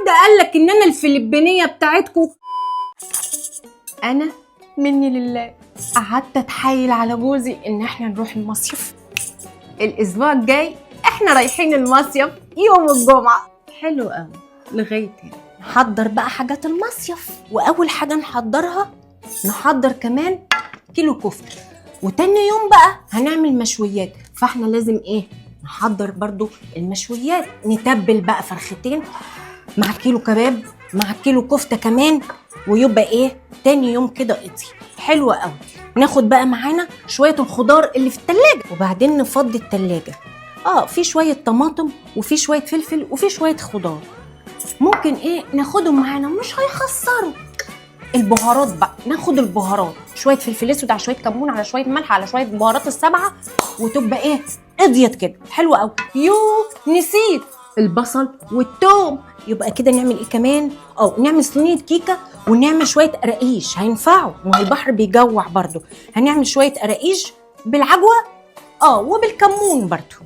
حد قالك ان انا الفلبينيه بتاعتكم؟ انا مني لله قعدت اتحايل على جوزي ان احنا نروح المصيف الاسبوع الجاي. احنا رايحين المصيف يوم الجمعه. حلو قوي لغايه هنا. نحضر بقى حاجات المصيف، واول حاجه نحضرها نحضر كمان كيلو كفته، وتاني يوم بقى هنعمل مشويات، فاحنا لازم ايه نحضر برضو المشويات. نتبل بقى فرختين مع كيلو كباب مع كيلو كفته كمان، ويبقى ايه تاني يوم كده قضي. حلوه قوي. ناخد بقى معانا شويه الخضار اللي في التلاجة، وبعدين نفضي التلاجة. في شويه طماطم وفي شويه فلفل وفي شويه خضار، ممكن ايه ناخدهم معانا مش هيخسروا. البهارات بقى، ناخد البهارات شويه فلفل اسود على شويه كمون على شويه ملح على شويه بهارات السبعه، وتبقى ايه قضيت كده. حلوه قوي. نسيت البصل والثوم. يبقى كده نعمل ايه كمان؟ نعمل صينيه كيكه ونعمل شويه قراقيش. هينفعوا، ما هو البحر بيجوع برضو. هنعمل شويه قراقيش بالعجوه وبالكمون برضو.